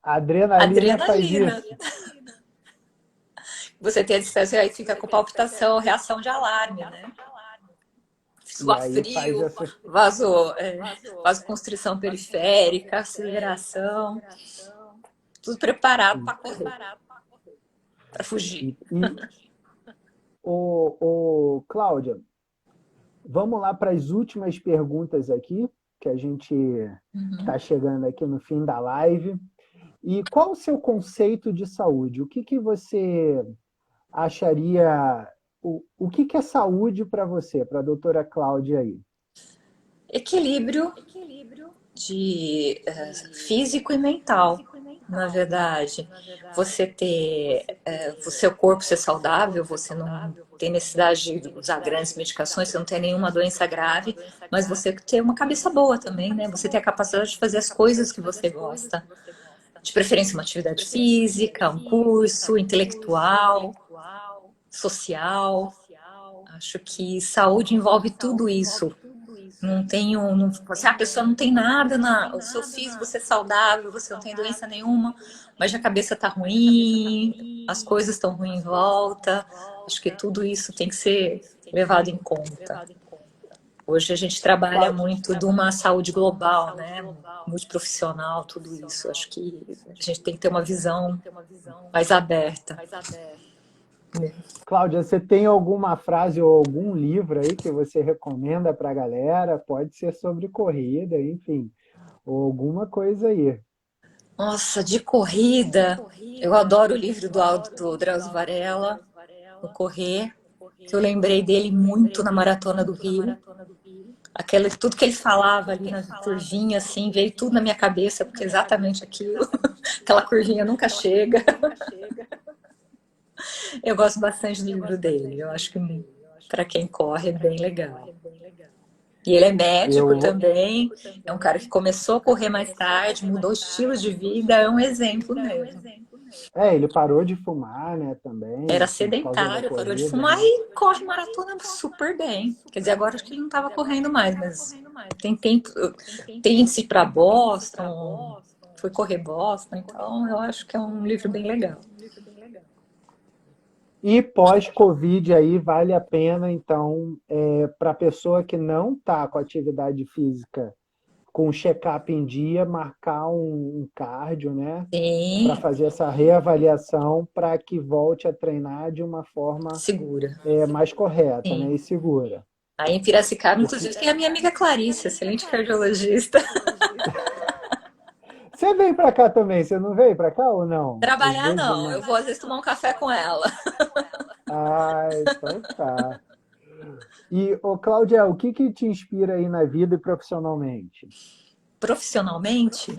A adrenalina faz Adrenalina. isso. Você tem a distância, aí fica com palpitação, reação de alarme, né? E Suar aí faz frio, essa... vasoconstrição periférica, aceleração, tudo preparado para correr, para fugir. Cláudia, vamos lá para as últimas perguntas aqui, que a gente está chegando aqui no fim da live. E qual o seu conceito de saúde? O que você acharia... O que é saúde para você, para a doutora Cláudia aí? Equilíbrio de físico e mental, na verdade. Você ter o seu corpo ser saudável, você não tem necessidade de usar grandes medicações, você não tem nenhuma doença grave, mas você ter uma cabeça boa também, né? Você ter a capacidade de fazer as coisas que você gosta. De preferência uma atividade física, um curso intelectual, social. Acho que saúde envolve tudo isso. Não tenho, não, se a pessoa não tem nada o seu físico, você é saudável, você não tem doença nenhuma, mas a cabeça tá ruim, as coisas estão ruins em volta. Acho que tudo isso tem que ser levado em conta. Hoje a gente trabalha muito de uma saúde global, né? Multiprofissional, tudo isso. Acho que a gente tem que ter uma visão mais aberta. Cláudia, você tem alguma frase ou algum livro aí que você recomenda para a galera? Pode ser sobre corrida, enfim, ou alguma coisa aí. Nossa, de corrida, eu adoro o livro do Drauzio Varela, O Correr, que eu lembrei dele muito na Maratona do Rio. Tudo que ele falava ali na curvinha, assim, veio tudo na minha cabeça, porque é exatamente aquilo. Aquela curvinha nunca chega. Eu gosto bastante do livro dele. Eu acho que para quem corre é bem legal. E ele é médico também. É um cara que começou a correr mais tarde, mudou o estilo de vida, é um exemplo mesmo. Ele parou de fumar, né, também. Era Assim, por causa da sedentário, parou de corrida, fumar né? e corre maratona super bem. Quer dizer, agora acho que ele não estava correndo mais, mas tem tempo, tem índice para Boston, foi correr Boston, então eu acho que é um livro bem legal. E pós-Covid aí vale a pena, então, para a pessoa que não está com atividade física, com o check-up em dia, marcar um cardio, né? Para Sim, fazer essa reavaliação para que volte a treinar de uma forma segura. mais correta, né? Sim. E segura. Aí em Piracicaba, Porque... inclusive, tem a minha amiga Clarice, excelente cardiologista. Você veio para cá também, você não veio para cá ou não? Às Trabalhar vezes não, uma... eu vou às vezes tomar um café com ela. Então tá. E, Cláudia, o que te inspira aí na vida e profissionalmente? Profissionalmente,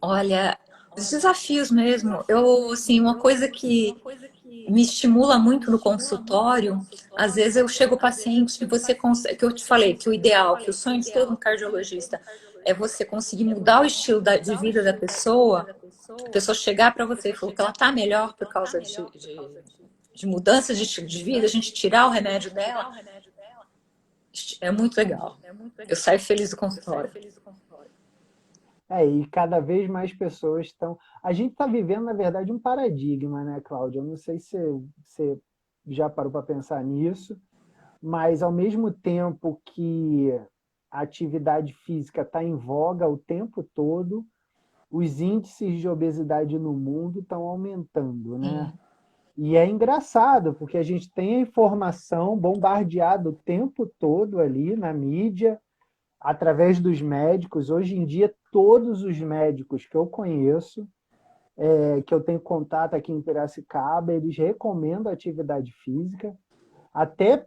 olha, os desafios mesmo. Eu, assim, uma coisa que me estimula muito no consultório, às vezes eu chego ao paciente que você consegue, que eu te falei, que o ideal, que o sonho de todo um cardiologista é você conseguir mudar o estilo de vida da pessoa, a pessoa chegar para você e falar que ela está melhor por causa de mudanças de estilo de vida, a gente tirar o remédio dela, é muito legal. Eu saio feliz do consultório. E cada vez mais pessoas estão... A gente está vivendo, na verdade, um paradigma, né, Cláudia? Eu não sei se você já parou para pensar nisso, mas ao mesmo tempo que a atividade física está em voga o tempo todo, os índices de obesidade no mundo estão aumentando, né? E é engraçado, porque a gente tem a informação bombardeada o tempo todo ali na mídia, através dos médicos. Hoje em dia, todos os médicos que eu conheço, que eu tenho contato aqui em Piracicaba, eles recomendam atividade física. Até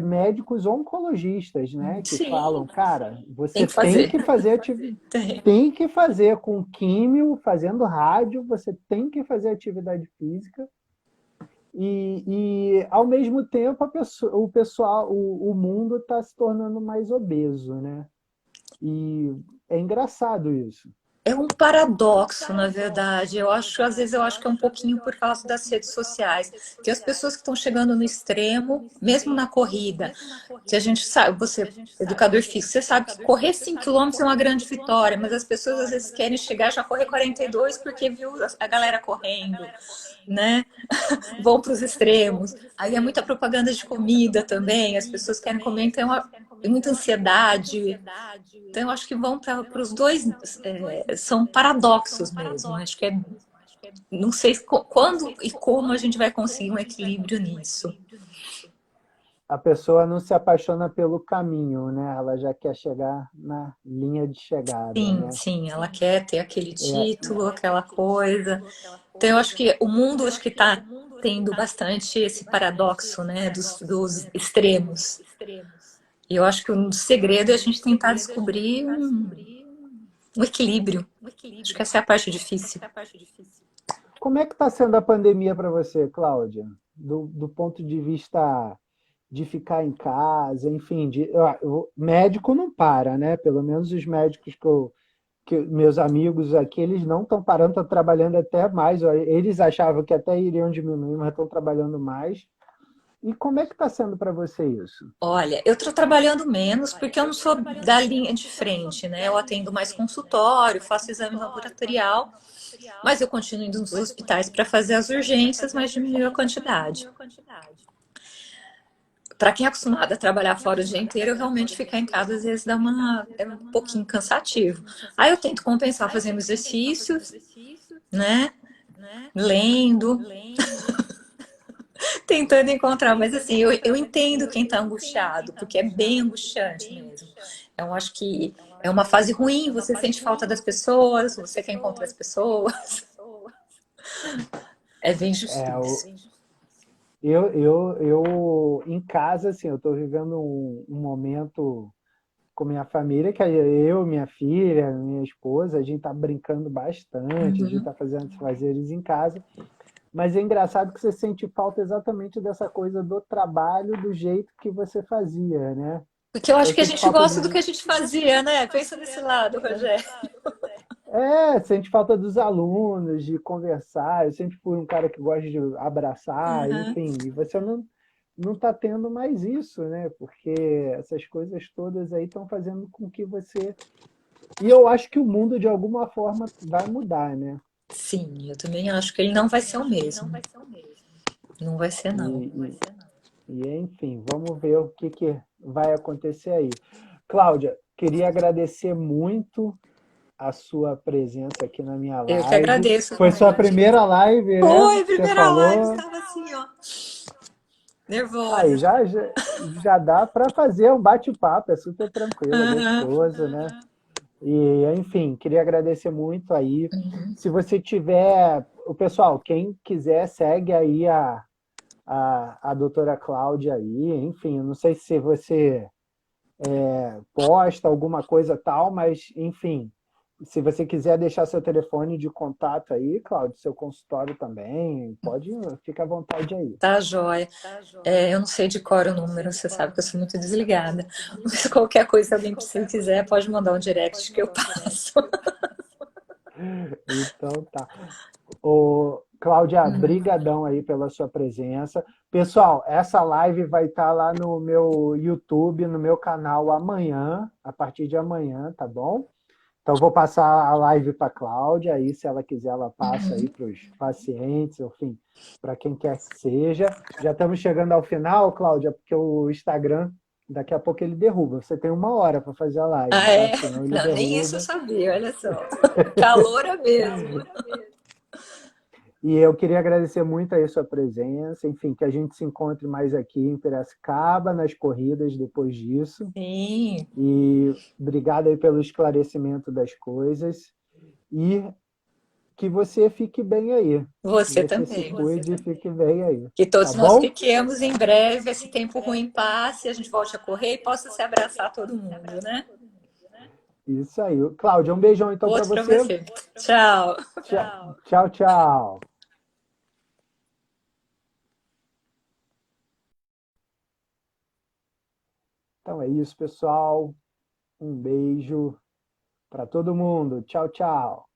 médicos oncologistas, né, que falam, cara, você tem que fazer atividade, tem que fazer com químio, fazendo rádio, você tem que fazer atividade física. Ao mesmo tempo, o pessoal, o mundo está se tornando mais obeso, né? E é engraçado isso. É um paradoxo, na verdade. Eu acho, às vezes, eu acho que é um pouquinho por causa das redes sociais. Tem as pessoas que estão chegando no extremo, mesmo na corrida. Que a gente sabe, você, educador físico, você sabe que correr 5 quilômetros é uma grande vitória, mas as pessoas às vezes querem chegar já correr 42 porque viu a galera correndo, né? Vão para os extremos. Aí é muita propaganda de comida também, as pessoas querem comer, então é muita ansiedade. Então, eu acho que vão para os dois, são paradoxos mesmo. Acho que não sei quando e como a gente vai conseguir um equilíbrio nisso. A pessoa não se apaixona pelo caminho, né? Ela já quer chegar na linha de chegada, Sim, né? sim, ela quer ter aquele É, título, aquela coisa. Então, eu acho que o mundo acho que está tendo bastante esse paradoxo, né, dos extremos. E eu acho que o segredo é a gente tentar descobrir um equilíbrio. Acho que essa é a parte difícil. como é que está sendo a pandemia para você, Cláudia? Do ponto de vista de ficar em casa, enfim, médico não para, né? Pelo menos os médicos que meus amigos aqui, eles não estão parando, estão trabalhando até mais. Eles achavam que até iriam diminuir, mas estão trabalhando mais. E como é que está sendo para você isso? Olha, eu estou trabalhando menos porque eu não sou da linha de frente, né? Eu atendo mais consultório, faço exame laboratorial, mas eu continuo indo nos hospitais para fazer as urgências, mas diminuiu a quantidade. Para quem é acostumado a trabalhar fora o dia inteiro, realmente ficar em casa às vezes é um pouquinho cansativo. Aí eu tento compensar fazendo exercícios, né? Lendo, tentando encontrar, mas assim, eu entendo quem está angustiado, porque é bem angustiante mesmo. Eu acho que é uma fase ruim, você sente falta das pessoas, você quer encontrar as pessoas. É bem É, difícil. em casa, assim, eu estou vivendo um momento com minha família, que é eu, minha filha, minha esposa, a gente está brincando bastante, a gente Uhum. está fazendo os fazeres em casa. Mas é engraçado que você sente falta exatamente dessa coisa do trabalho do jeito que você fazia, né? Porque eu acho Eu que a sinto gente falta gosta do dos. que a gente fazia, né? Pensa nesse lado, Rogério. Sente falta dos alunos, de conversar. Eu sempre fui um cara que gosta de abraçar, Uhum. enfim. E você não está tendo mais isso, né? Porque essas coisas todas aí estão fazendo com que você. E eu acho que o mundo, de alguma forma, vai mudar, né? Sim, eu também acho que ele não vai ser o mesmo. Não vai ser, E, não. enfim, vamos ver o que vai acontecer aí. Cláudia, queria agradecer muito a sua presença aqui na minha Eu que live. agradeço o Foi sua convite. primeira live, né? Foi, Que você primeira live, falou. estava assim, ó, Aí nervosa. já dá para fazer um bate-papo, é super tranquilo, é Uhum. gostoso, né? E, enfim, queria agradecer muito aí. Uhum. Se você tiver. O pessoal, quem quiser, segue aí a doutora Cláudia aí. Enfim, eu não sei se você posta alguma coisa tal, mas, enfim, se você quiser deixar seu telefone de contato aí, Cláudio, seu consultório também, pode, fica à vontade aí. Tá, joia. Eu não sei de cor o número, você sabe que eu sou muito desligada. Mas qualquer coisa, se alguém quiser, pode mandar um direct que eu passo. Então tá. Cláudia, Uhum. brigadão aí pela sua presença. Pessoal, essa live vai estar lá no meu YouTube, no meu canal amanhã, a partir de amanhã, tá bom? Então, vou passar a live para a Cláudia, aí se ela quiser, ela passa aí Uhum. para os pacientes, enfim, para quem quer que seja. Já estamos chegando ao final, Cláudia, porque o Instagram, daqui a pouco ele derruba. Você tem 1 hora para fazer a live, Ah, tá? é? Senão ele Não, nem isso eu derruba. sabia, olha só. Caloura mesmo. E eu queria agradecer muito aí a sua presença, enfim, que a gente se encontre mais aqui em Piracicaba, nas corridas depois disso. Sim, E obrigado aí pelo esclarecimento das coisas. E que você fique bem aí. Que você você se também. cuide e fique bem aí. Que Tá todos nós bom? fiquemos em breve, esse tempo ruim passe, a gente volte a correr e possa se abraçar todo mundo, né? Isso aí. Cláudia, um beijão então para Outro para você. você. Tchau. tchau, tchau. Então é isso, pessoal. Um beijo para todo mundo. Tchau, tchau.